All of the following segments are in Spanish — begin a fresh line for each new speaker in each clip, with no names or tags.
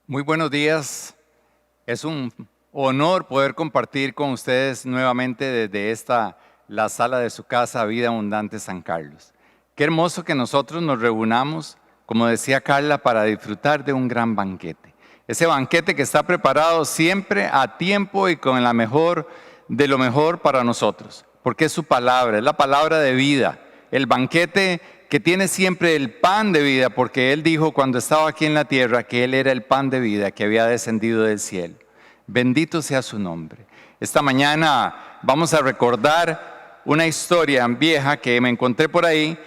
Muy buenos días. Es un honor poder compartir con ustedes nuevamente desde la sala de su casa Vida Abundante San Carlos. Qué hermoso que nosotros nos reunamos, como decía Carla, para disfrutar de un gran banquete. Ese banquete que está preparado siempre a tiempo y con de lo mejor para nosotros, porque es su palabra, es la palabra de vida. El banquete que tiene siempre el pan de vida, porque Él dijo cuando estaba aquí en la tierra que Él era el pan de vida que había descendido del cielo. Bendito sea su nombre. Esta mañana vamos a recordar una historia vieja que me encontré por ahí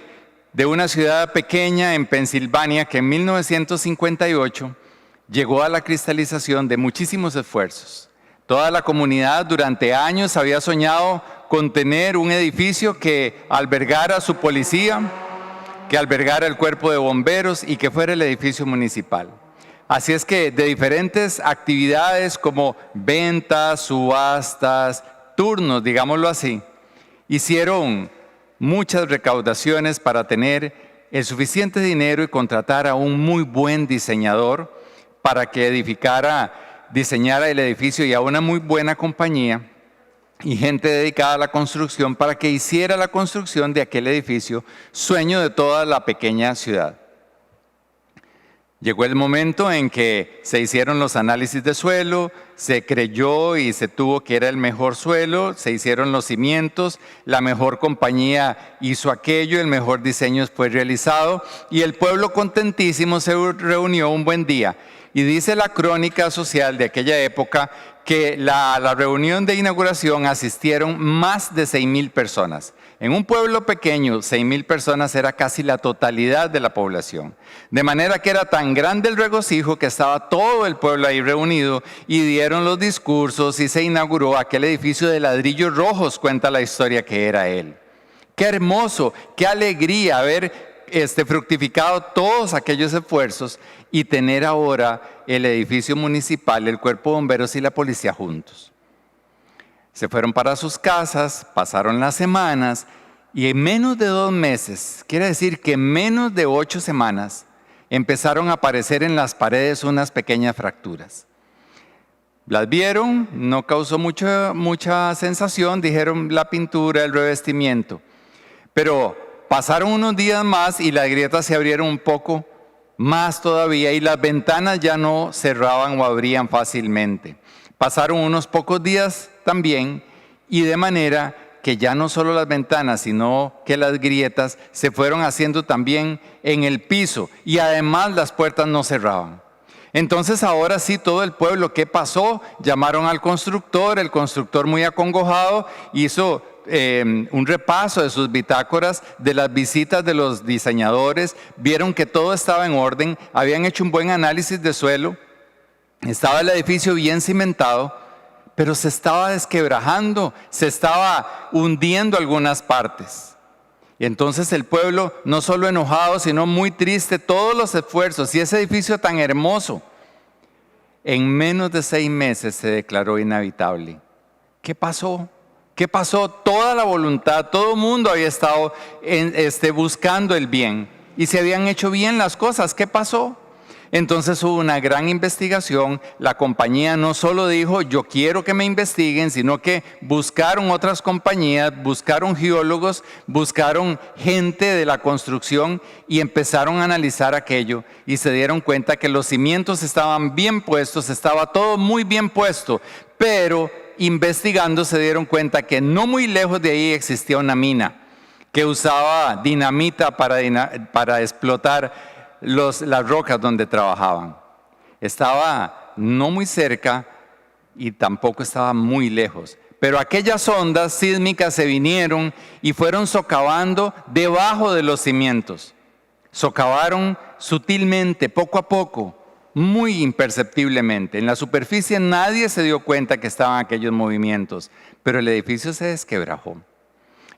de una ciudad pequeña en Pensilvania que en 1958 llegó a la cristalización de muchísimos esfuerzos. Toda la comunidad durante años había soñado con tener un edificio que albergara su policía, que albergara el cuerpo de bomberos y que fuera el edificio municipal. Así es que de diferentes actividades como ventas, subastas, turnos, digámoslo así, hicieron muchas recaudaciones para tener el suficiente dinero y contratar a un muy buen diseñador para que diseñara el edificio y a una muy buena compañía y gente dedicada a la construcción para que hiciera la construcción de aquel edificio, sueño de toda la pequeña ciudad. Llegó el momento en que se hicieron los análisis de suelo, se creyó y se tuvo que era el mejor suelo, se hicieron los cimientos, la mejor compañía hizo aquello, el mejor diseño fue realizado y el pueblo contentísimo se reunió un buen día. Y dice la crónica social de aquella época que la reunión de inauguración asistieron más de 6,000 personas. En un pueblo pequeño, 6,000 personas era casi la totalidad de la población. De manera que era tan grande el regocijo que estaba todo el pueblo ahí reunido y dieron los discursos y se inauguró aquel edificio de ladrillos rojos, cuenta la historia que era él. Qué hermoso, qué alegría haber fructificado todos aquellos esfuerzos y tener ahora el edificio municipal, el cuerpo de bomberos y la policía juntos. Se fueron para sus casas, pasaron las semanas y en menos de 2 meses, quiere decir que en menos de 8 semanas, empezaron a aparecer en las paredes unas pequeñas fracturas. Las vieron, no causó mucha sensación, dijeron la pintura, el revestimiento, pero pasaron unos días más y las grietas se abrieron un poco más todavía y las ventanas ya no cerraban o abrían fácilmente. Pasaron unos pocos días también y de manera que ya no solo las ventanas, sino que las grietas se fueron haciendo también en el piso y además las puertas no cerraban. Entonces ahora sí todo el pueblo, ¿qué pasó? Llamaron al constructor, el constructor muy acongojado hizo un repaso de sus bitácoras, de las visitas de los diseñadores, vieron que todo estaba en orden, habían hecho un buen análisis de suelo, estaba el edificio bien cimentado, pero se estaba desquebrajando, se estaba hundiendo algunas partes. Y entonces el pueblo, no solo enojado, sino muy triste, todos los esfuerzos y ese edificio tan hermoso, en menos de 6 meses se declaró inhabitable. ¿Qué pasó? ¿Qué pasó? Toda la voluntad, todo el mundo había estado buscando el bien y se habían hecho bien las cosas. ¿Qué pasó? Entonces hubo una gran investigación. La compañía no solo dijo, yo quiero que me investiguen, sino que buscaron otras compañías, buscaron geólogos, buscaron gente de la construcción y empezaron a analizar aquello y se dieron cuenta que los cimientos estaban bien puestos, estaba todo muy bien puesto, pero investigando se dieron cuenta que no muy lejos de ahí existía una mina que usaba dinamita para explotar las rocas donde trabajaban. Estaba no muy cerca y tampoco estaba muy lejos. Pero aquellas ondas sísmicas se vinieron y fueron socavando debajo de los cimientos. Socavaron sutilmente, poco a poco, muy imperceptiblemente. En la superficie nadie se dio cuenta que estaban aquellos movimientos, pero el edificio se desquebrajó.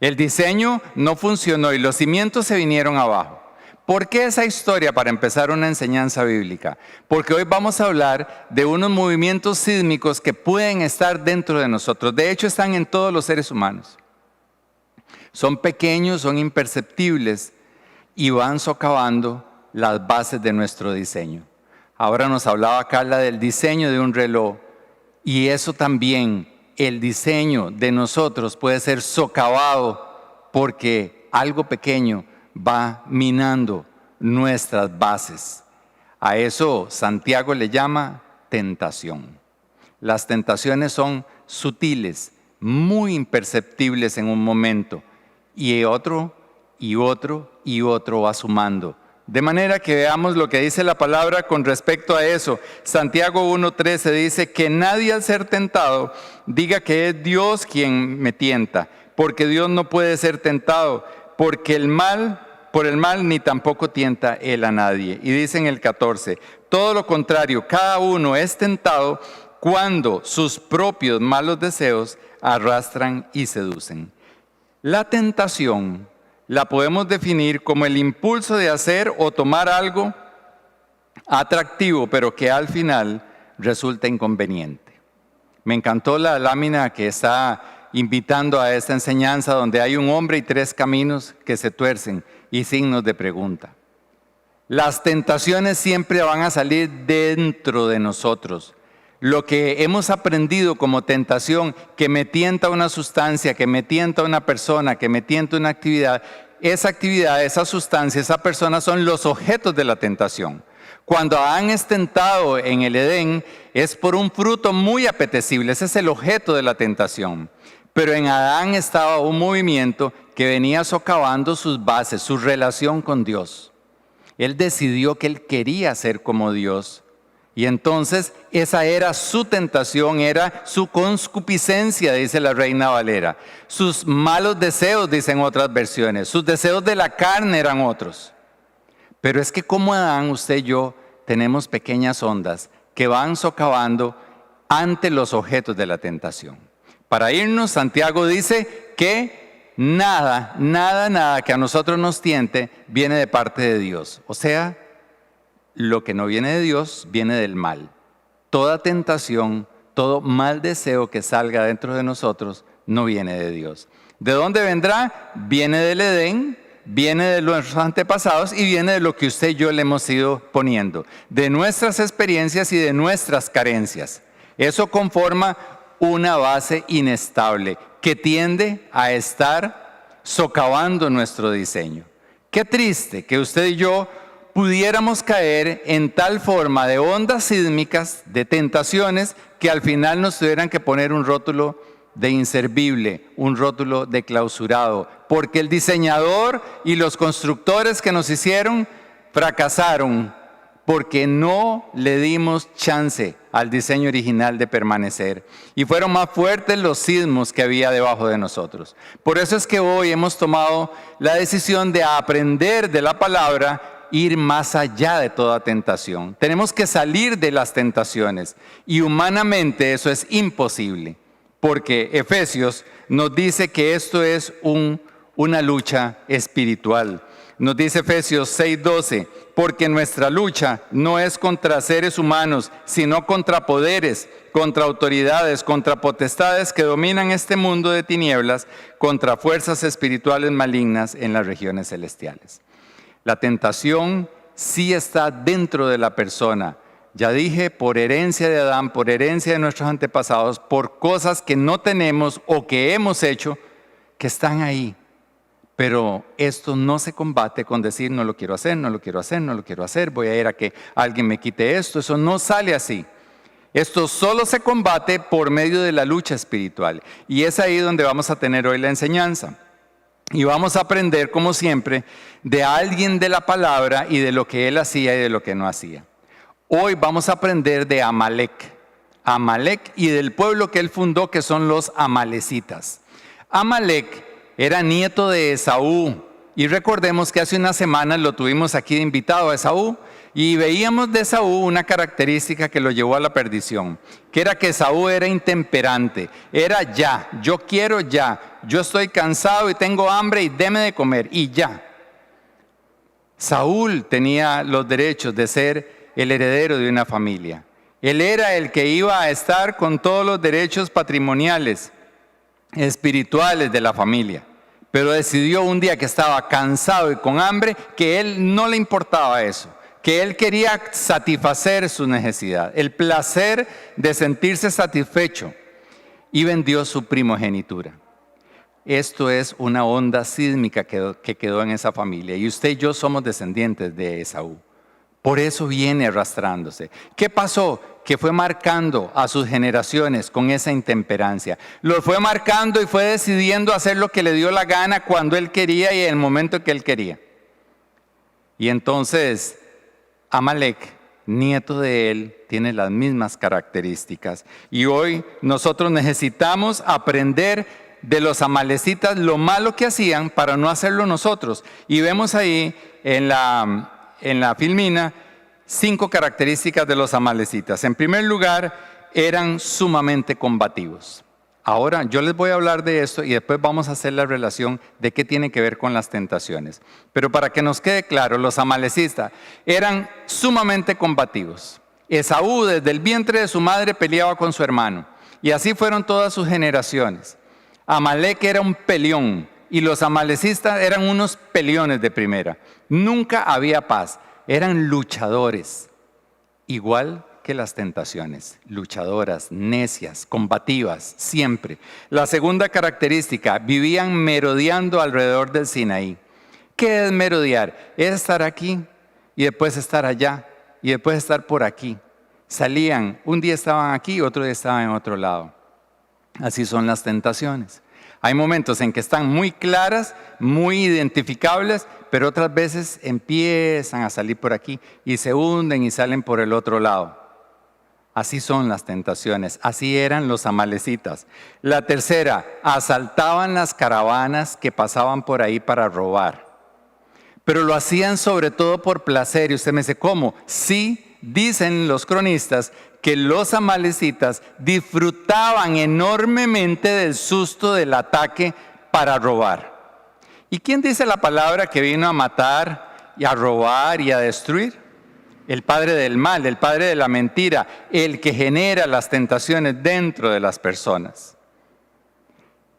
El diseño no funcionó y los cimientos se vinieron abajo. ¿Por qué esa historia? Para empezar una enseñanza bíblica. Porque hoy vamos a hablar de unos movimientos sísmicos que pueden estar dentro de nosotros. De hecho, están en todos los seres humanos. Son pequeños, son imperceptibles y van socavando las bases de nuestro diseño. Ahora nos hablaba Carla del diseño de un reloj. Y eso también, el diseño de nosotros puede ser socavado porque algo pequeño va minando nuestras bases. A eso Santiago le llama tentación. Las tentaciones son sutiles, muy imperceptibles en un momento, y otro, y otro, y otro va sumando. De manera que veamos lo que dice la palabra con respecto a eso. Santiago 1:13 dice que nadie al ser tentado diga que es Dios quien me tienta, porque Dios no puede ser tentado, porque por el mal ni tampoco tienta él a nadie. Y dice en el 14, todo lo contrario, cada uno es tentado cuando sus propios malos deseos arrastran y seducen. La tentación la podemos definir como el impulso de hacer o tomar algo atractivo, pero que al final resulta inconveniente. Me encantó la lámina que está invitando a esta enseñanza, donde hay un hombre y 3 caminos que se tuercen y signos de pregunta. Las tentaciones siempre van a salir dentro de nosotros. Lo que hemos aprendido como tentación, que me tienta una sustancia, que me tienta una persona, que me tienta una actividad, esa sustancia, esa persona son los objetos de la tentación. Cuando Adán es tentado en el Edén, es por un fruto muy apetecible, ese es el objeto de la tentación. Pero en Adán estaba un movimiento que venía socavando sus bases, su relación con Dios. Él decidió que él quería ser como Dios. Y entonces esa era su tentación, era su concupiscencia, dice la Reina Valera. Sus malos deseos, dicen otras versiones. Sus deseos de la carne eran otros. Pero es que como Adán, usted y yo tenemos pequeñas ondas que van socavando ante los objetos de la tentación. Para irnos, Santiago dice que nada que a nosotros nos tiente viene de parte de Dios. O sea, lo que no viene de Dios viene del mal. Toda tentación, todo mal deseo que salga dentro de nosotros no viene de Dios. ¿De dónde vendrá? Viene del Edén, viene de nuestros antepasados y viene de lo que usted y yo le hemos ido poniendo, de nuestras experiencias y de nuestras carencias. Eso conforma una base inestable que tiende a estar socavando nuestro diseño. Qué triste que usted y yo pudiéramos caer en tal forma de ondas sísmicas, de tentaciones, que al final nos tuvieran que poner un rótulo de inservible, un rótulo de clausurado, porque el diseñador y los constructores que nos hicieron fracasaron, porque no le dimos chance al diseño original de permanecer. Y fueron más fuertes los sismos que había debajo de nosotros. Por eso es que hoy hemos tomado la decisión de aprender de la palabra, ir más allá de toda tentación. Tenemos que salir de las tentaciones y humanamente eso es imposible, porque Efesios nos dice que esto es una lucha espiritual. Nos dice Efesios 6:12, porque nuestra lucha no es contra seres humanos, sino contra poderes, contra autoridades, contra potestades que dominan este mundo de tinieblas, contra fuerzas espirituales malignas en las regiones celestiales. La tentación sí está dentro de la persona. Ya dije, por herencia de Adán, por herencia de nuestros antepasados, por cosas que no tenemos o que hemos hecho, que están ahí. Pero esto no se combate con decir no lo quiero hacer, no lo quiero hacer, no lo quiero hacer, voy a ir a que alguien me quite esto. Eso no sale así. Esto solo se combate por medio de la lucha espiritual. Y es ahí donde vamos a tener hoy la enseñanza. Y vamos a aprender, como siempre, de alguien de la palabra y de lo que él hacía y de lo que no hacía. Hoy vamos a aprender de Amalek y del pueblo que él fundó, que son los amalecitas. Amalek era nieto de Esaú. Y recordemos que hace unas semanas lo tuvimos aquí de invitado a Esaú. Y veíamos de Esaú una característica que lo llevó a la perdición, que era que Esaú era intemperante, era ya, yo quiero ya, yo estoy cansado y tengo hambre y deme de comer y ya. Saúl tenía los derechos de ser el heredero de una familia. Él era el que iba a estar con todos los derechos patrimoniales, espirituales de la familia. Pero decidió un día que estaba cansado y con hambre que él no le importaba eso. que él quería satisfacer su necesidad, el placer de sentirse satisfecho, y vendió su primogenitura. Esto es una onda sísmica que quedó en esa familia, y usted y yo somos descendientes de Esaú. Por eso viene arrastrándose. ¿Qué pasó? Que fue marcando a sus generaciones con esa intemperancia. Los fue marcando y fue decidiendo hacer lo que le dio la gana cuando él quería y en el momento que él quería. Y entonces Amalek, nieto de él, tiene las mismas características. Y hoy nosotros necesitamos aprender de los amalecitas lo malo que hacían para no hacerlo nosotros. Y vemos ahí en la filmina 5 características de los amalecitas. En primer lugar, eran sumamente combativos. Ahora yo les voy a hablar de esto y después vamos a hacer la relación de qué tiene que ver con las tentaciones. Pero para que nos quede claro, los amalecitas eran sumamente combativos. Esaú desde el vientre de su madre peleaba con su hermano y así fueron todas sus generaciones. Amalek era un peleón y los amalecitas eran unos peleones de primera. Nunca había paz, eran luchadores, igual que las tentaciones, luchadoras, necias, combativas, siempre. La segunda característica, vivían merodeando alrededor del Sinaí. ¿Qué es merodear? Es estar aquí y después estar allá y después estar por aquí. Salían, un día estaban aquí, otro día estaban en otro lado. Así son las tentaciones. Hay momentos en que están muy claras, muy identificables, pero otras veces empiezan a salir por aquí y se hunden y salen por el otro lado. Así son las tentaciones, así eran los amalecitas. La tercera, asaltaban las caravanas que pasaban por ahí para robar. Pero lo hacían sobre todo por placer. Y usted me dice, ¿cómo? Sí, dicen los cronistas que los amalecitas disfrutaban enormemente del susto del ataque para robar. ¿Y quién dice la palabra que vino a matar y a robar y a destruir? El padre del mal, el padre de la mentira, el que genera las tentaciones dentro de las personas.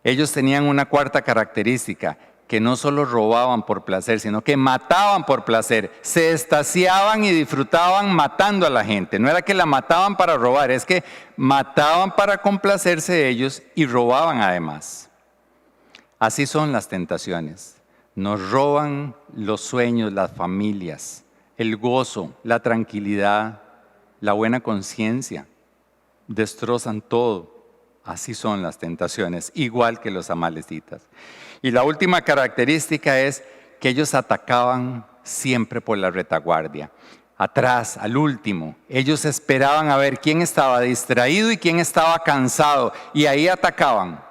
Ellos tenían una cuarta característica, que no solo robaban por placer, sino que mataban por placer. Se extasiaban y disfrutaban matando a la gente. No era que la mataban para robar, es que mataban para complacerse ellos y robaban además. Así son las tentaciones. Nos roban los sueños, las familias, el gozo, la tranquilidad, la buena conciencia. Destrozan todo. Así son las tentaciones, igual que los amalecitas. Y la última característica es que ellos atacaban siempre por la retaguardia. Atrás, al último, ellos esperaban a ver quién estaba distraído y quién estaba cansado, y ahí atacaban.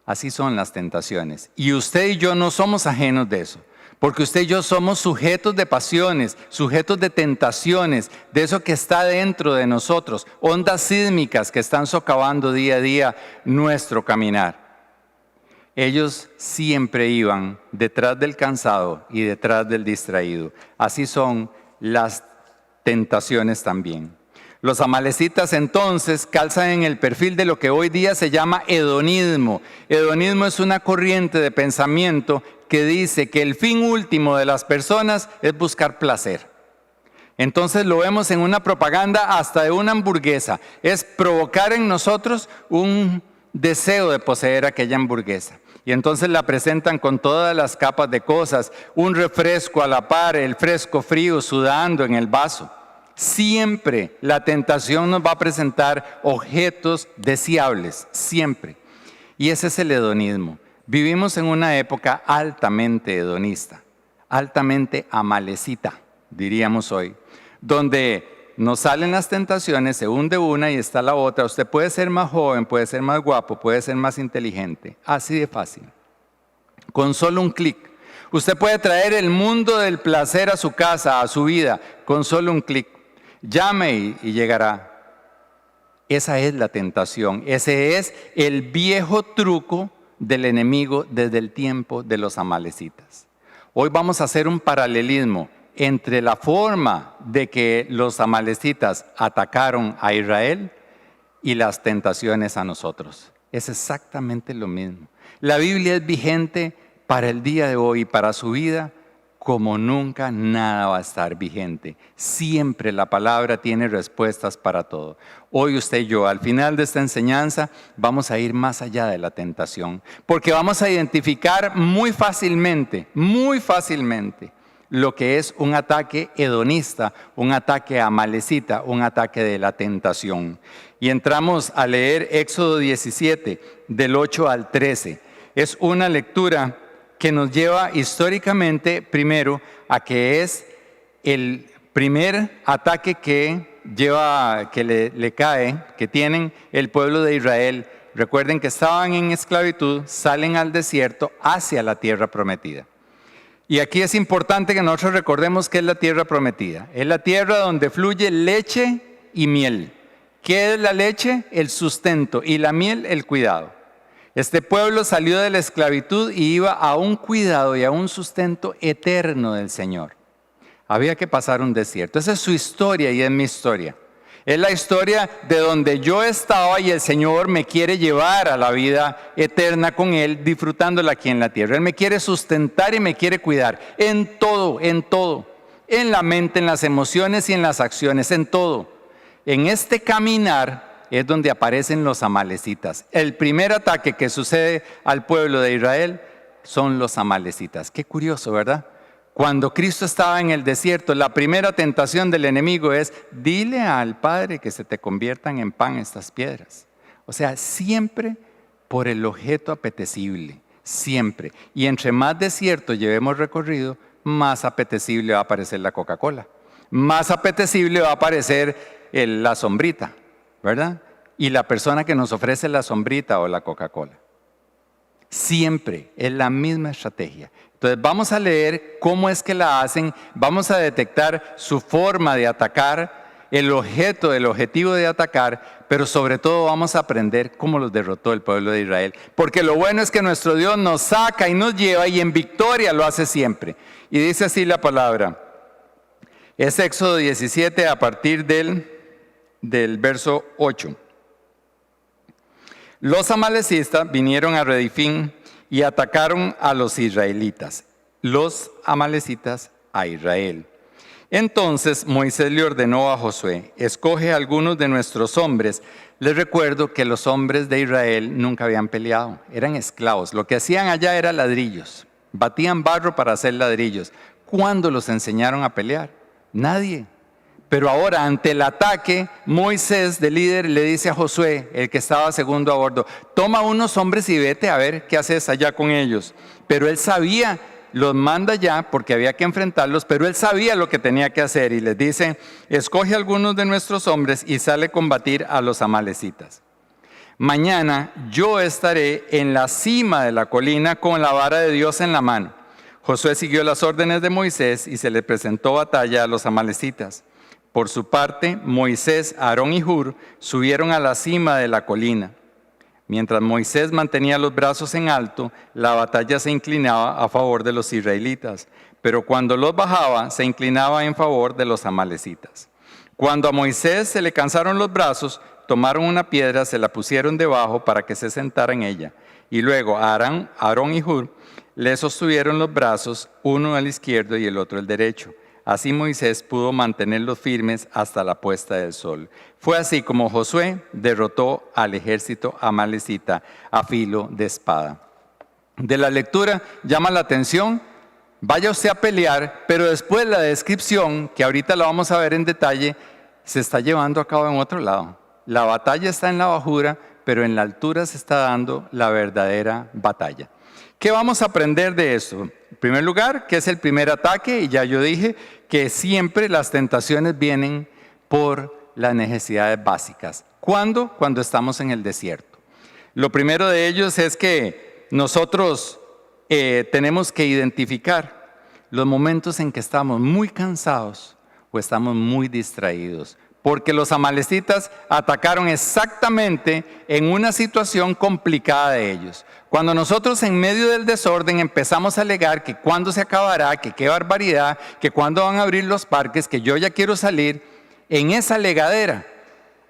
Así son las tentaciones. Y usted y yo no somos ajenos de eso. Porque usted y yo somos sujetos de pasiones, sujetos de tentaciones, de eso que está dentro de nosotros, ondas sísmicas que están socavando día a día nuestro caminar. Ellos siempre iban detrás del cansado y detrás del distraído. Así son las tentaciones también. Los amalecitas entonces calzan en el perfil de lo que hoy día se llama hedonismo. Hedonismo es una corriente de pensamiento que dice que el fin último de las personas es buscar placer. Entonces lo vemos en una propaganda hasta de una hamburguesa. Es provocar en nosotros un deseo de poseer aquella hamburguesa. Y entonces la presentan con todas las capas de cosas, un refresco a la par, el fresco frío sudando en el vaso. Siempre la tentación nos va a presentar objetos deseables, siempre. Y ese es el hedonismo. Vivimos en una época altamente hedonista, altamente amalecita, diríamos hoy, donde nos salen las tentaciones, se hunde una y está la otra. Usted puede ser más joven, puede ser más guapo, puede ser más inteligente, así de fácil. Con solo un clic. Usted puede traer el mundo del placer a su casa, a su vida, con solo un clic. Llame y llegará. Esa es la tentación, ese es el viejo truco del enemigo desde el tiempo de los amalecitas. Hoy vamos a hacer un paralelismo entre la forma de que los amalecitas atacaron a Israel y las tentaciones a nosotros. Es exactamente lo mismo. La Biblia es vigente para el día de hoy, para su vida, como nunca nada va a estar vigente. Siempre la palabra tiene respuestas para todo. Hoy usted y yo, al final de esta enseñanza, vamos a ir más allá de la tentación, porque vamos a identificar muy fácilmente, lo que es un ataque hedonista, un ataque amalecita, un ataque de la tentación. Y entramos a leer Éxodo 17, del 8 al 13. Es una lectura que nos lleva históricamente primero a que es el primer ataque que le cae, que tienen el pueblo de Israel. Recuerden que estaban en esclavitud, salen al desierto hacia la tierra prometida. Y aquí es importante que nosotros recordemos que es la tierra prometida. Es la tierra donde fluye leche y miel. ¿Qué es la leche? El sustento, y la miel, el cuidado. Este pueblo salió de la esclavitud y iba a un cuidado y a un sustento eterno del Señor. Había que pasar un desierto. Esa es su historia y es mi historia. Es la historia de donde yo estaba y el Señor me quiere llevar a la vida eterna con Él, disfrutándola aquí en la tierra. Él me quiere sustentar y me quiere cuidar en todo, en la mente, en las emociones y en las acciones, en todo. En este caminar es donde aparecen los amalecitas. El primer ataque que sucede al pueblo de Israel son los amalecitas. Qué curioso, ¿verdad? Cuando Cristo estaba en el desierto, la primera tentación del enemigo es: dile al Padre que se te conviertan en pan estas piedras. O sea, siempre por el objeto apetecible, siempre. Y entre más desierto llevemos recorrido, más apetecible va a aparecer la Coca-Cola. Más apetecible va a aparecer la sombrita, ¿verdad? Y la persona que nos ofrece la sombrita o la Coca-Cola. Siempre es la misma estrategia. Entonces vamos a leer cómo es que la hacen, vamos a detectar su forma de atacar, el objetivo de atacar, pero sobre todo vamos a aprender cómo los derrotó el pueblo de Israel. Porque lo bueno es que nuestro Dios nos saca y nos lleva, y en victoria lo hace siempre. Y dice así la palabra. Es Éxodo 17 a partir del verso 8. Los amalecitas vinieron a Redifín y atacaron a los israelitas. Los amalecitas a Israel. Entonces Moisés le ordenó a Josué: escoge a algunos de nuestros hombres. Les recuerdo que los hombres de Israel nunca habían peleado, eran esclavos. Lo que hacían allá era ladrillos, batían barro para hacer ladrillos. ¿Cuándo los enseñaron a pelear? Nadie. Pero ahora, ante el ataque, Moisés, de líder, le dice a Josué, el que estaba segundo a bordo: toma unos hombres y vete a ver qué haces allá con ellos. Pero él sabía, los manda ya porque había que enfrentarlos, pero él sabía lo que tenía que hacer y les dice: escoge algunos de nuestros hombres y sale a combatir a los amalecitas. Mañana yo estaré en la cima de la colina con la vara de Dios en la mano. Josué siguió las órdenes de Moisés y se le presentó batalla a los amalecitas. Por su parte, Moisés, Aarón y Hur subieron a la cima de la colina. Mientras Moisés mantenía los brazos en alto, la batalla se inclinaba a favor de los israelitas, pero cuando los bajaba, se inclinaba en favor de los amalecitas. Cuando a Moisés se le cansaron los brazos, tomaron una piedra, se la pusieron debajo para que se sentara en ella. Y luego Aarón y Hur le sostuvieron los brazos, uno al izquierdo y el otro al derecho. Así Moisés pudo mantenerlos firmes hasta la puesta del sol. Fue así como Josué derrotó al ejército amalecita a filo de espada. De la lectura llama la atención: vaya usted a pelear, pero después la descripción, que ahorita la vamos a ver en detalle, se está llevando a cabo en otro lado. La batalla está en la bajura, pero en la altura se está dando la verdadera batalla. ¿Qué vamos a aprender de esto? En primer lugar, que es el primer ataque, y ya yo dije que siempre las tentaciones vienen por las necesidades básicas. ¿Cuándo? Cuando estamos en el desierto. Lo primero de ellos es que nosotros tenemos que identificar los momentos en que estamos muy cansados o estamos muy distraídos. Porque los amalecitas atacaron exactamente en una situación complicada de ellos. Cuando nosotros en medio del desorden empezamos a alegar que cuándo se acabará, que qué barbaridad, que cuándo van a abrir los parques, que yo ya quiero salir, en esa alegadera,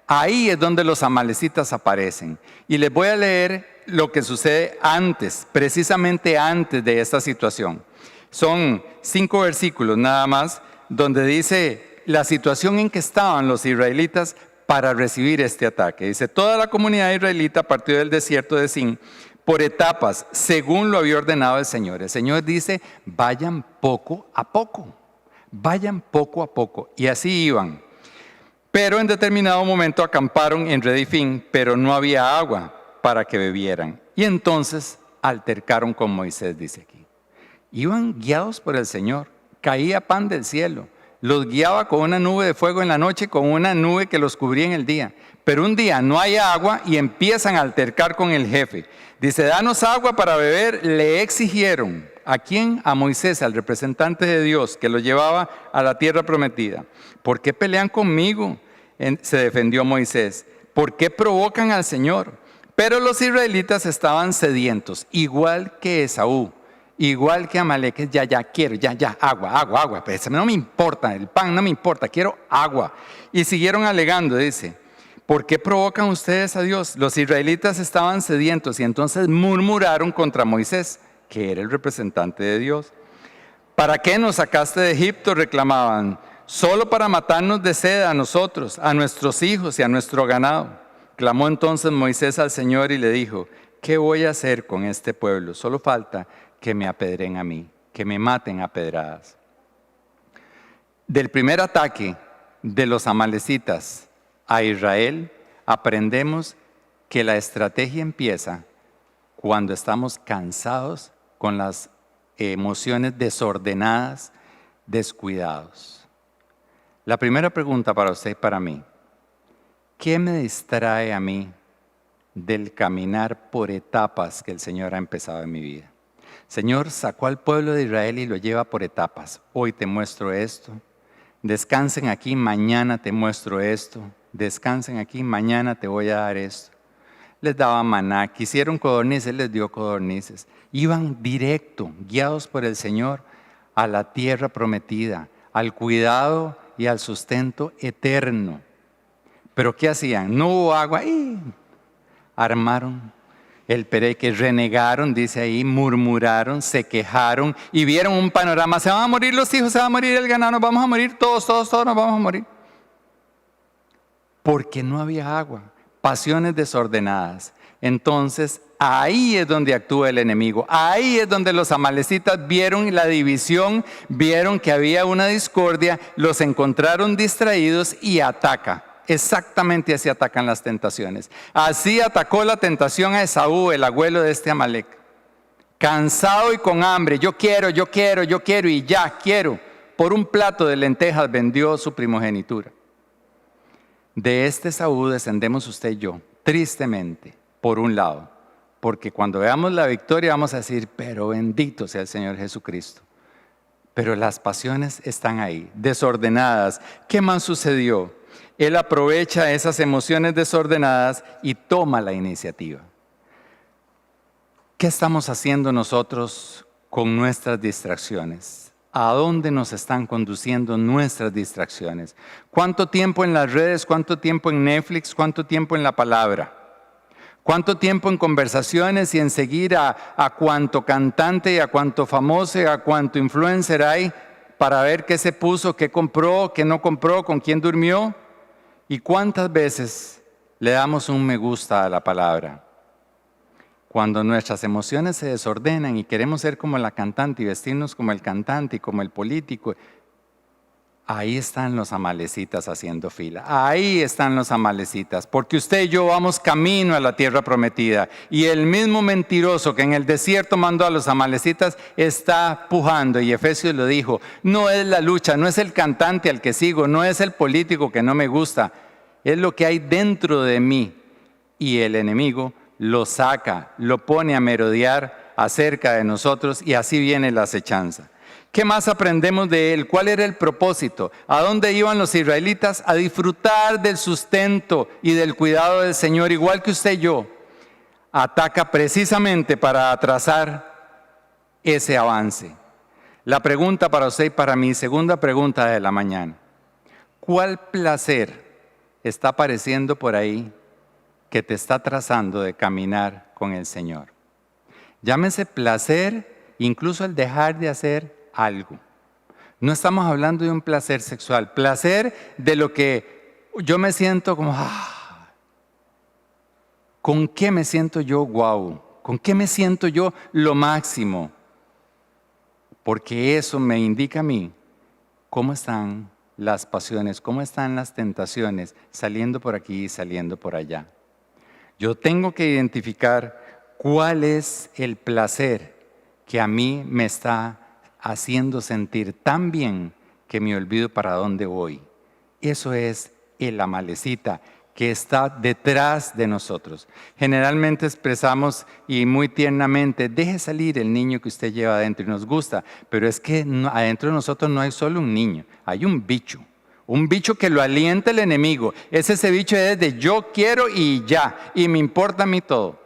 ahí es donde los amalecitas aparecen. Y les voy a leer lo que sucede antes, precisamente antes de esta situación. Son 5 versículos nada más, donde dice la situación en que estaban los israelitas para recibir este ataque. Dice, toda la comunidad israelita partió del desierto de Sin por etapas, según lo había ordenado el Señor. El Señor dice, vayan poco a poco, vayan poco a poco. Y así iban. Pero en determinado momento acamparon en Redifín, pero no había agua para que bebieran. Y entonces altercaron con Moisés, dice aquí. Iban guiados por el Señor, caía pan del cielo, los guiaba con una nube de fuego en la noche, con una nube que los cubría en el día. Pero un día no hay agua y empiezan a altercar con el jefe. Dice, danos agua para beber, le exigieron. ¿A quién? A Moisés, al representante de Dios que lo llevaba a la tierra prometida. ¿Por qué pelean conmigo? Se defendió Moisés. ¿Por qué provocan al Señor? Pero los israelitas estaban sedientos, igual que Esaú, igual que Amalek. Ya, quiero, agua. Pero no me importa, el pan no me importa, quiero agua. Y siguieron alegando, dice, ¿por qué provocan ustedes a Dios? Los israelitas estaban sedientos y entonces murmuraron contra Moisés, que era el representante de Dios. ¿Para qué nos sacaste de Egipto?, reclamaban. Solo para matarnos de sed a nosotros, a nuestros hijos y a nuestro ganado. Clamó entonces Moisés al Señor y le dijo, ¿qué voy a hacer con este pueblo? Solo falta que me apedren a mí, que me maten a pedradas. Del primer ataque de los amalecitas a Israel, aprendemos que la estrategia empieza cuando estamos cansados, con las emociones desordenadas, descuidados. La primera pregunta para usted y para mí, ¿qué me distrae a mí del caminar por etapas que el Señor ha empezado en mi vida? Señor sacó al pueblo de Israel y lo lleva por etapas. Hoy te muestro esto. Descansen aquí, mañana te muestro esto. Descansen aquí, mañana te voy a dar esto. Les daba maná, quisieron codornices, les dio codornices. Iban directo, guiados por el Señor, a la tierra prometida, al cuidado y al sustento eterno. ¿Pero qué hacían? No hubo agua, y armaron el pereque, renegaron, dice ahí, murmuraron, se quejaron y vieron un panorama. Se van a morir los hijos, se va a morir el ganado, nos vamos a morir todos nos vamos a morir. Porque no había agua, pasiones desordenadas. Entonces, ahí es donde actúa el enemigo. Ahí es donde los amalecitas vieron la división, vieron que había una discordia, los encontraron distraídos y ataca. Exactamente así atacan las tentaciones. Así atacó la tentación a Esaú, el abuelo de este Amalec. Cansado y con hambre, yo quiero y ya quiero. Por un plato de lentejas vendió su primogenitura. De este Esaú descendemos usted y yo, tristemente, por un lado. Porque cuando veamos la victoria vamos a decir, pero bendito sea el Señor Jesucristo. Pero las pasiones están ahí, desordenadas. ¿Qué más sucedió? Él aprovecha esas emociones desordenadas y toma la iniciativa. ¿Qué estamos haciendo nosotros con nuestras distracciones? ¿A dónde nos están conduciendo nuestras distracciones? ¿Cuánto tiempo en las redes? ¿Cuánto tiempo en Netflix? ¿Cuánto tiempo en la palabra? ¿Cuánto tiempo en conversaciones y en seguir a cuánto cantante y a cuánto famoso y a cuánto influencer hay para ver qué se puso, qué compró, qué no compró, con quién durmió? ¿Y cuántas veces le damos un me gusta a la palabra? Cuando nuestras emociones se desordenan y queremos ser como la cantante y vestirnos como el cantante y como el político, ahí están los amalecitas haciendo fila. Ahí están los amalecitas, porque usted y yo vamos camino a la tierra prometida. Y el mismo mentiroso que en el desierto mandó a los amalecitas está pujando. Y Efesios lo dijo, no es la lucha, no es el cantante al que sigo, no es el político que no me gusta. Es lo que hay dentro de mí. Y el enemigo lo saca, lo pone a merodear acerca de nosotros y así viene la acechanza. ¿Qué más aprendemos de él? ¿Cuál era el propósito? ¿A dónde iban los israelitas? A disfrutar del sustento y del cuidado del Señor, igual que usted y yo. Ataca precisamente para atrasar ese avance. La pregunta para usted y para mí, segunda pregunta de la mañana. ¿Cuál placer está apareciendo por ahí que te está trazando de caminar con el Señor? Llámese placer, incluso el dejar de hacer algo. No estamos hablando de un placer sexual, placer de lo que yo me siento como, ¿con qué me siento yo guau? ¿Con qué me siento yo lo máximo? Porque eso me indica a mí cómo están las pasiones, cómo están las tentaciones, saliendo por aquí y saliendo por allá. Yo tengo que identificar cuál es el placer que a mí me está haciendo sentir tan bien que me olvido para dónde voy. Eso es el amalecita que está detrás de nosotros. Generalmente expresamos y muy tiernamente, deje salir el niño que usted lleva adentro y nos gusta, pero es que adentro de nosotros no hay solo un niño, hay un bicho que lo alienta el enemigo. Ese bicho es de yo quiero y ya, y me importa a mí todo.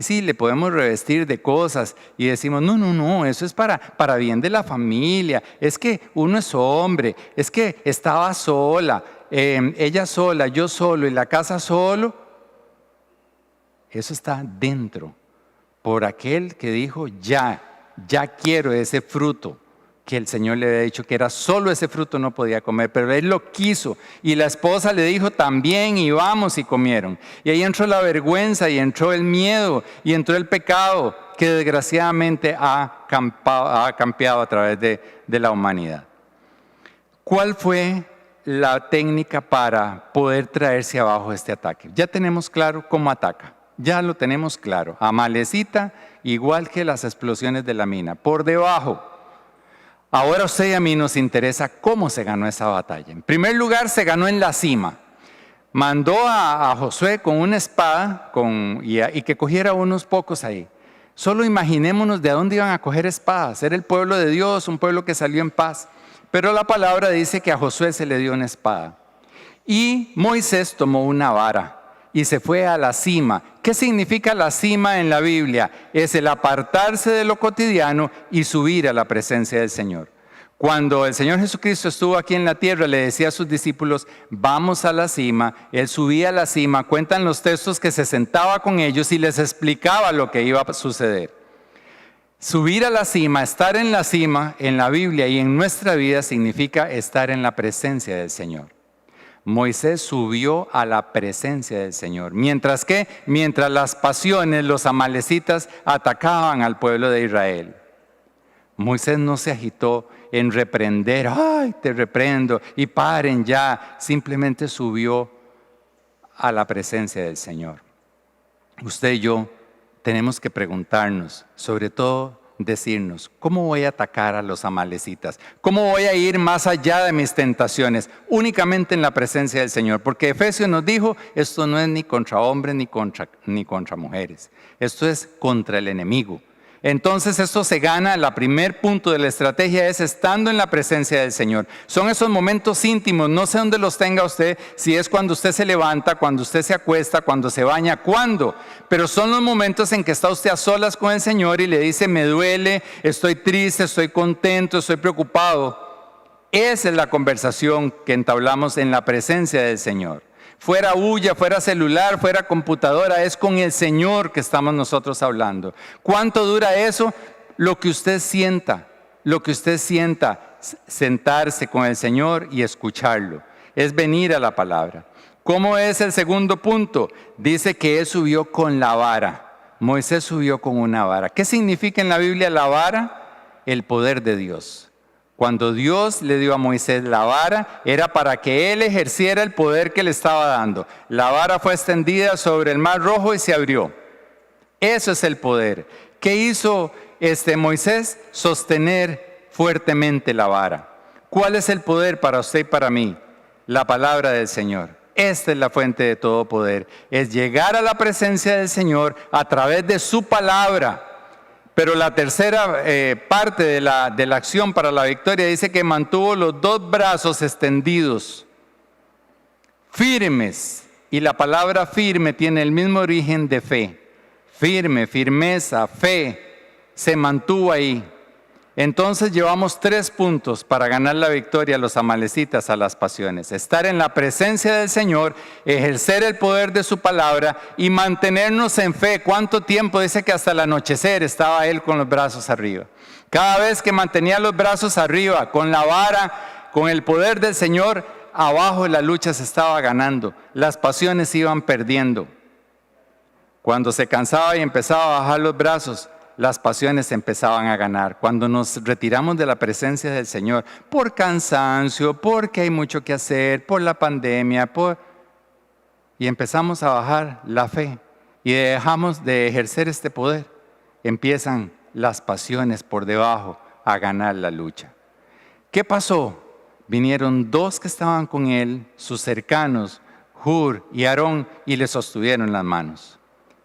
Sí, le podemos revestir de cosas y decimos, no, eso es para bien de la familia, es que uno es hombre, es que estaba sola, ella sola, yo solo y la casa solo. Eso está dentro, por aquel que dijo, ya quiero ese fruto, que el Señor le había dicho que era solo ese fruto no podía comer, pero él lo quiso y la esposa le dijo también y vamos y comieron. Y ahí entró la vergüenza y entró el miedo y entró el pecado que desgraciadamente ha campeado a través de la humanidad. ¿Cuál fue la técnica para poder traerse abajo este ataque? Ya tenemos claro cómo ataca, ya lo tenemos claro. Amalecita, igual que las explosiones de la mina, por debajo. Ahora a usted y a mí nos interesa cómo se ganó esa batalla. En primer lugar, se ganó en la cima. Mandó a Josué con una espada y que cogiera unos pocos ahí. Solo imaginémonos de dónde iban a coger espadas. Era el pueblo de Dios, un pueblo que salió en paz. Pero la palabra dice que a Josué se le dio una espada. Y Moisés tomó una vara y se fue a la cima. ¿Qué significa la cima en la Biblia? Es el apartarse de lo cotidiano y subir a la presencia del Señor. Cuando el Señor Jesucristo estuvo aquí en la tierra, le decía a sus discípulos, vamos a la cima. Él subía a la cima, cuentan los textos que se sentaba con ellos y les explicaba lo que iba a suceder. Subir a la cima, estar en la cima, en la Biblia y en nuestra vida significa estar en la presencia del Señor. Moisés subió a la presencia del Señor. Mientras las pasiones, los amalecitas atacaban al pueblo de Israel. Moisés no se agitó en reprender, ¡ay, te reprendo! Y paren ya. Simplemente subió a la presencia del Señor. Usted y yo tenemos que preguntarnos, sobre todo decirnos, ¿cómo voy a atacar a los amalecitas? ¿Cómo voy a ir más allá de mis tentaciones? Únicamente en la presencia del Señor. Porque Efesios nos dijo, esto no es ni contra hombres ni contra mujeres. Esto es contra el enemigo. Entonces esto se gana, el primer punto de la estrategia es estando en la presencia del Señor. Son esos momentos íntimos, no sé dónde los tenga usted, si es cuando usted se levanta, cuando usted se acuesta, cuando se baña, ¿cuándo? Pero son los momentos en que está usted a solas con el Señor y le dice, me duele, estoy triste, estoy contento, estoy preocupado. Esa es la conversación que entablamos en la presencia del Señor. Fuera bulla, fuera celular, fuera computadora, es con el Señor que estamos nosotros hablando. ¿Cuánto dura eso? Lo que usted sienta, sentarse con el Señor y escucharlo. Es venir a la palabra. ¿Cómo es el segundo punto? Dice que él subió con la vara. Moisés subió con una vara. ¿Qué significa en la Biblia la vara? El poder de Dios. Cuando Dios le dio a Moisés la vara, era para que él ejerciera el poder que le estaba dando. La vara fue extendida sobre el mar rojo y se abrió. Eso es el poder. ¿Qué hizo Moisés? Sostener fuertemente la vara. ¿Cuál es el poder para usted y para mí? La palabra del Señor. Esta es la fuente de todo poder. Es llegar a la presencia del Señor a través de su palabra. Pero la tercera parte de la acción para la victoria dice que mantuvo los dos brazos extendidos, firmes. Y la palabra firme tiene el mismo origen de fe. Firme, firmeza, fe, se mantuvo ahí. Entonces llevamos 3 puntos para ganar la victoria a los amalecitas, a las pasiones. Estar en la presencia del Señor, ejercer el poder de su palabra y mantenernos en fe. ¿Cuánto tiempo? Dice que hasta el anochecer estaba él con los brazos arriba. Cada vez que mantenía los brazos arriba, con la vara, con el poder del Señor, abajo la lucha se estaba ganando. Las pasiones se iban perdiendo. Cuando se cansaba y empezaba a bajar los brazos, las pasiones empezaban a ganar. Cuando nos retiramos de la presencia del Señor, por cansancio, porque hay mucho que hacer, por la pandemia, y empezamos a bajar la fe y dejamos de ejercer este poder, empiezan las pasiones por debajo a ganar la lucha. ¿Qué pasó? Vinieron 2 que estaban con él, sus cercanos, Hur y Aarón, y le sostuvieron las manos.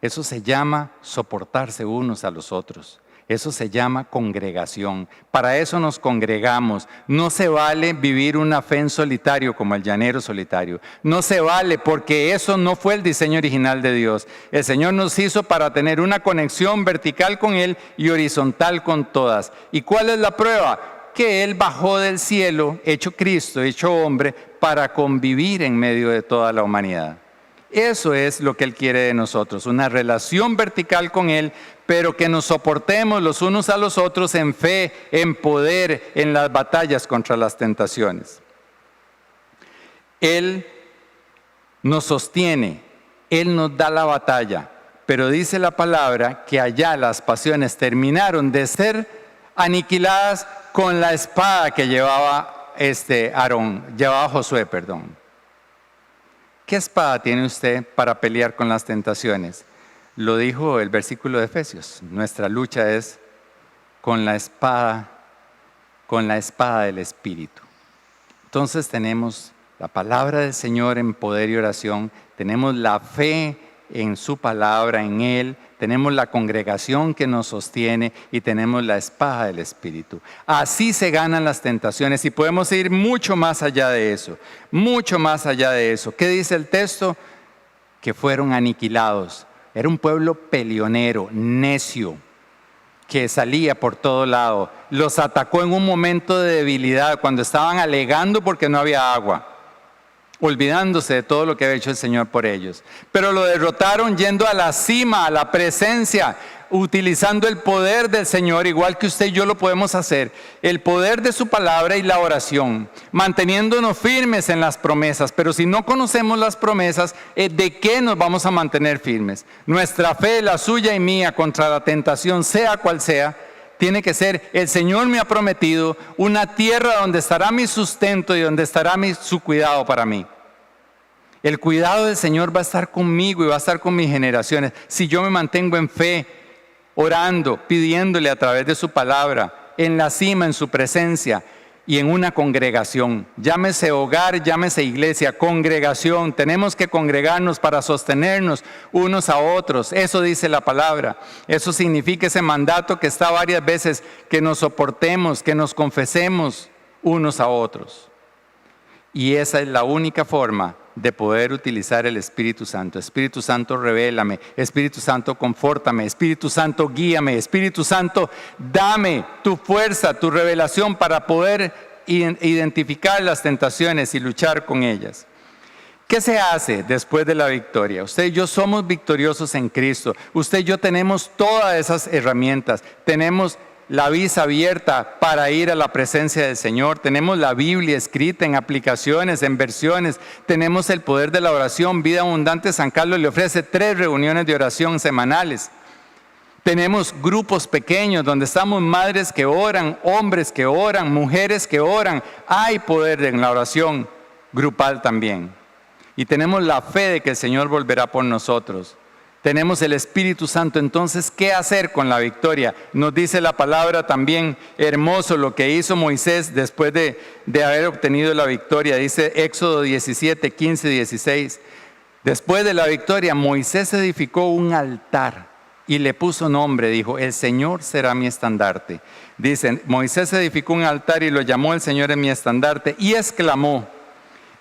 Eso se llama soportarse unos a los otros. Eso se llama congregación. Para eso nos congregamos. No se vale vivir una fe en solitario como el llanero solitario. No se vale porque eso no fue el diseño original de Dios. El Señor nos hizo para tener una conexión vertical con Él y horizontal con todas. ¿Y cuál es la prueba? Que Él bajó del cielo, hecho Cristo, hecho hombre, para convivir en medio de toda la humanidad. Eso es lo que Él quiere de nosotros, una relación vertical con Él, pero que nos soportemos los unos a los otros en fe, en poder, en las batallas contra las tentaciones. Él nos sostiene, Él nos da la batalla, pero dice la palabra que allá las pasiones terminaron de ser aniquiladas con la espada que llevaba Josué. ¿Qué espada tiene usted para pelear con las tentaciones? Lo dijo el versículo de Efesios. Nuestra lucha es con la espada del Espíritu. Entonces tenemos la palabra del Señor en poder y oración, tenemos la fe en su palabra, en Él, tenemos la congregación que nos sostiene y tenemos la espada del Espíritu. Así se ganan las tentaciones y podemos ir mucho más allá de eso, mucho más allá de eso. ¿Qué dice el texto? Que fueron aniquilados. Era un pueblo peleonero, necio, que salía por todo lado. Los atacó en un momento de debilidad, cuando estaban alegando porque no había agua, olvidándose de todo lo que había hecho el Señor por ellos. Pero lo derrotaron yendo a la cima, a la presencia, utilizando el poder del Señor, igual que usted y yo lo podemos hacer, el poder de su palabra y la oración, manteniéndonos firmes en las promesas. Pero si no conocemos las promesas, ¿de qué nos vamos a mantener firmes? Nuestra fe, la suya y mía, contra la tentación, sea cual sea, tiene que ser: el Señor me ha prometido una tierra donde estará mi sustento y donde estará su cuidado para mí. El cuidado del Señor va a estar conmigo y va a estar con mis generaciones si yo me mantengo en fe, orando, pidiéndole a través de su palabra, en la cima, en su presencia y en una congregación. Llámese hogar, llámese iglesia, congregación. Tenemos que congregarnos para sostenernos unos a otros. Eso dice la palabra. Eso significa ese mandato que está varias veces, que nos soportemos, que nos confesemos unos a otros. Y esa es la única forma de poder utilizar el Espíritu Santo. Espíritu Santo, revélame. Espíritu Santo, confórtame. Espíritu Santo, guíame. Espíritu Santo, dame tu fuerza, tu revelación para poder identificar las tentaciones y luchar con ellas. ¿Qué se hace después de la victoria? Usted y yo somos victoriosos en Cristo. Usted y yo tenemos todas esas herramientas. Tenemos la visa abierta para ir a la presencia del Señor. Tenemos la Biblia escrita en aplicaciones, en versiones. Tenemos el poder de la oración. Vida Abundante San Carlos le ofrece 3 reuniones de oración semanales. Tenemos grupos pequeños donde estamos madres que oran, hombres que oran, mujeres que oran. Hay poder en la oración grupal también. Y tenemos la fe de que el Señor volverá por nosotros. Tenemos el Espíritu Santo. Entonces, ¿qué hacer con la victoria? Nos dice la palabra también, hermoso lo que hizo Moisés después de haber obtenido la victoria. Dice Éxodo 17, 15, 16. Después de la victoria, Moisés edificó un altar y le puso nombre. Dijo: el Señor será mi estandarte. Dice, Moisés edificó un altar y lo llamó: el Señor es mi estandarte. Y exclamó: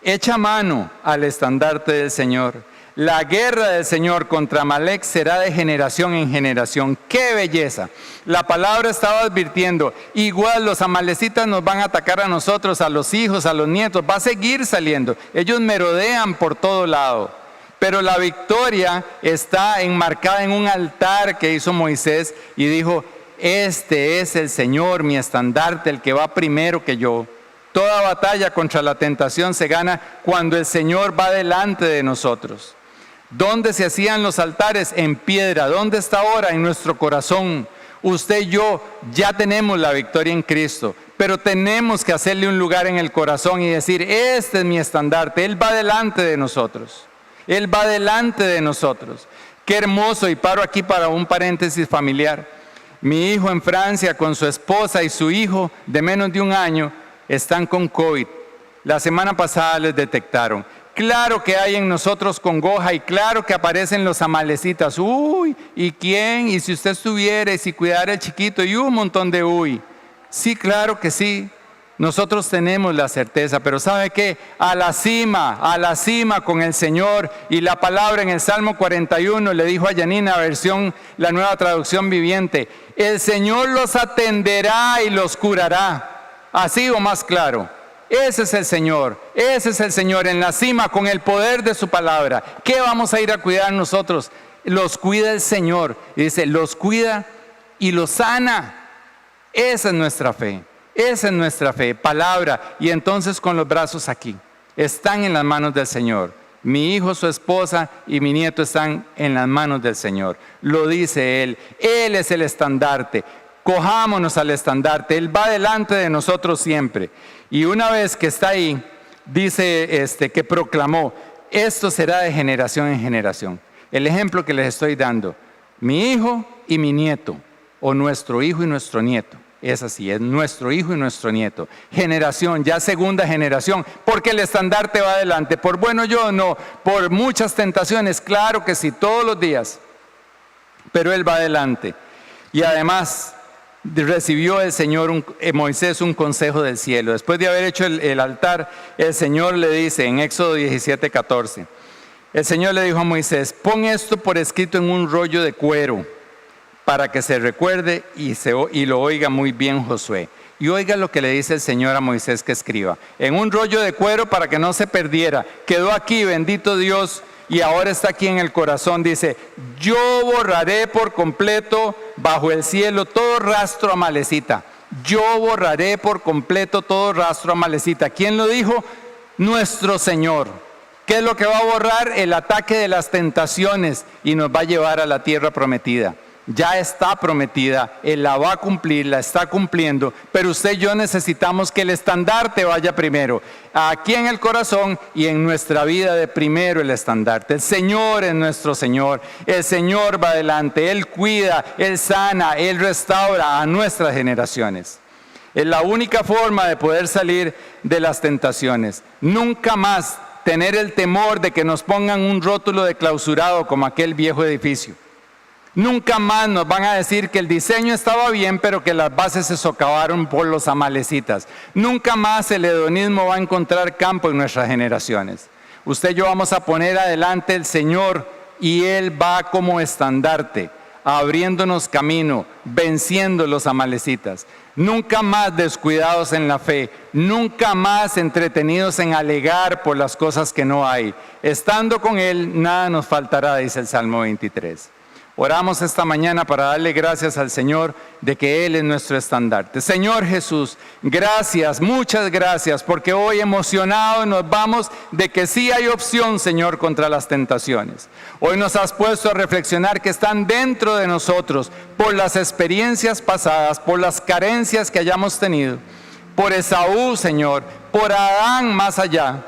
echa mano al estandarte del Señor. La guerra del Señor contra Amalec será de generación en generación. ¡Qué belleza! La palabra estaba advirtiendo, igual los amalecitas nos van a atacar a nosotros, a los hijos, a los nietos, va a seguir saliendo. Ellos merodean por todo lado. Pero la victoria está enmarcada en un altar que hizo Moisés y dijo, este es el Señor, mi estandarte, el que va primero que yo. Toda batalla contra la tentación se gana cuando el Señor va delante de nosotros. ¿Dónde se hacían los altares? En piedra. ¿Dónde está ahora? En nuestro corazón. Usted y yo ya tenemos la victoria en Cristo, pero tenemos que hacerle un lugar en el corazón y decir, este es mi estandarte, Él va delante de nosotros. Él va delante de nosotros. Qué hermoso, y paro aquí para un paréntesis familiar. Mi hijo en Francia con su esposa y su hijo de menos de un año están con COVID. La semana pasada les detectaron. Claro que hay en nosotros congoja y claro que aparecen los amalecitas. Uy, ¿y quién? ¿Y si usted estuviera? ¿Y si cuidara el chiquito? Y un montón de uy. Sí, claro que sí. Nosotros tenemos la certeza, pero ¿sabe qué? A la cima con el Señor. Y la palabra en el Salmo 41 le dijo a Yanina, versión, la Nueva Traducción Viviente, el Señor los atenderá y los curará. Así o más claro. Ese es el Señor en la cima con el poder de su palabra. ¿Qué vamos a ir a cuidar nosotros? Los cuida el Señor. Y dice, los cuida y los sana. Esa es nuestra fe. Esa es nuestra fe, palabra. Y entonces con los brazos aquí, están en las manos del Señor. Mi hijo, su esposa y mi nieto están en las manos del Señor. Lo dice Él. Él es el estandarte. Cojámonos al estandarte. Él va delante de nosotros siempre. Y una vez que está ahí, dice que proclamó, esto será de generación en generación. El ejemplo que les estoy dando, mi hijo y mi nieto, o nuestro hijo y nuestro nieto. Es así, es nuestro hijo y nuestro nieto. Generación, ya segunda generación, porque el estandarte va adelante. Por bueno yo no, por muchas tentaciones, claro que sí, todos los días. Pero Él va adelante. Y además recibió el Señor, Moisés, un consejo del cielo. Después de haber hecho el altar, el Señor le dice en Éxodo 17:14, el Señor le dijo a Moisés, pon esto por escrito en un rollo de cuero, para que se recuerde y lo oiga muy bien Josué. Y oiga lo que le dice el Señor a Moisés que escriba. En un rollo de cuero para que no se perdiera. Quedó aquí, bendito Dios, y ahora está aquí en el corazón. Dice, yo borraré por completo bajo el cielo todo rastro amalecita. Yo borraré por completo todo rastro amalecita. ¿Quién lo dijo? Nuestro Señor. ¿Qué es lo que va a borrar? El ataque de las tentaciones y nos va a llevar a la tierra prometida. Ya está prometida, Él la va a cumplir, la está cumpliendo, pero usted y yo necesitamos que el estandarte vaya primero, aquí en el corazón y en nuestra vida de primero el estandarte. El Señor es nuestro Señor, el Señor va adelante, Él cuida, Él sana, Él restaura a nuestras generaciones. Es la única forma de poder salir de las tentaciones. Nunca más tener el temor de que nos pongan un rótulo de clausurado como aquel viejo edificio. Nunca más nos van a decir que el diseño estaba bien, pero que las bases se socavaron por los amalecitas. Nunca más el hedonismo va a encontrar campo en nuestras generaciones. Usted y yo vamos a poner adelante el Señor y Él va como estandarte, abriéndonos camino, venciendo los amalecitas. Nunca más descuidados en la fe, nunca más entretenidos en alegar por las cosas que no hay. Estando con Él, nada nos faltará, dice el Salmo 23. Oramos esta mañana para darle gracias al Señor de que Él es nuestro estandarte. Señor Jesús, gracias, muchas gracias, porque hoy emocionados nos vamos de que sí hay opción, Señor, contra las tentaciones. Hoy nos has puesto a reflexionar que están dentro de nosotros por las experiencias pasadas, por las carencias que hayamos tenido, por Esaú, Señor, por Adán más allá,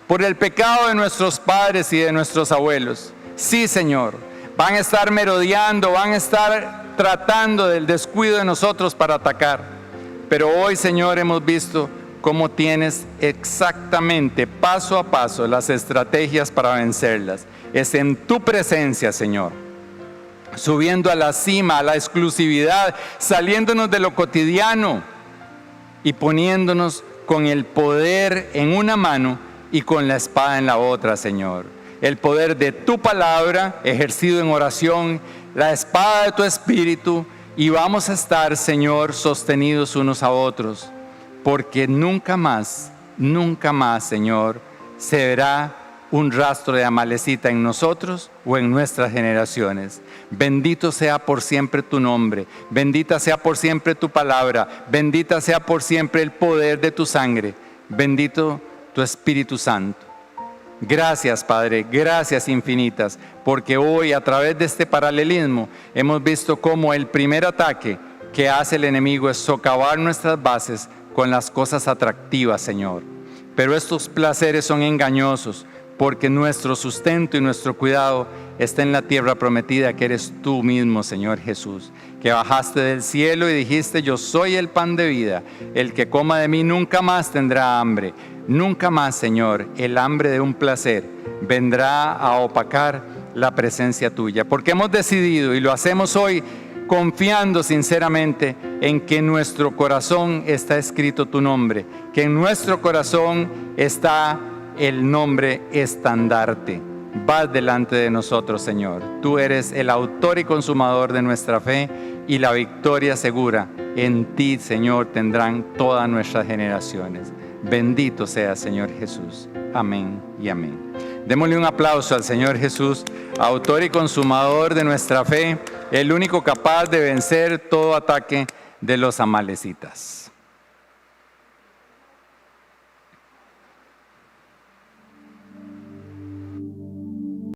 por el pecado de nuestros padres y de nuestros abuelos. Sí, Señor. Van a estar merodeando, van a estar tratando del descuido de nosotros para atacar. Pero hoy, Señor, hemos visto cómo tienes exactamente, paso a paso, las estrategias para vencerlas. Es en tu presencia, Señor, subiendo a la cima, a la exclusividad, saliéndonos de lo cotidiano y poniéndonos con el poder en una mano y con la espada en la otra, Señor. el poder de tu palabra ejercido en oración, la espada de tu espíritu, y vamos a estar, Señor, sostenidos unos a otros, porque nunca más, Señor, se verá un rastro de amalecita en nosotros o en nuestras generaciones. Bendito sea por siempre tu nombre, bendita sea por siempre tu palabra, bendita sea por siempre el poder de tu sangre, bendito tu Espíritu Santo. Gracias, Padre, gracias infinitas, porque hoy a través de este paralelismo hemos visto cómo el primer ataque que hace el enemigo es socavar nuestras bases con las cosas atractivas, Señor. Pero estos placeres son engañosos, porque nuestro sustento y nuestro cuidado está en la tierra prometida, que eres tú mismo, Señor Jesús, que bajaste del cielo y dijiste: yo soy el pan de vida, el que coma de mí nunca más tendrá hambre. Nunca más, Señor, el hambre de un placer vendrá a opacar la presencia tuya, porque hemos decidido, y lo hacemos hoy, confiando sinceramente en que en nuestro corazón está escrito tu nombre, que en nuestro corazón está el nombre estandarte. Vas delante de nosotros, Señor. Tú eres el autor y consumador de nuestra fe, y la victoria segura en ti, Señor, tendrán todas nuestras generaciones. Bendito sea, Señor Jesús. Amén y amén. Démosle un aplauso al Señor Jesús, autor y consumador de nuestra fe, el único capaz de vencer todo ataque de los amalecitas.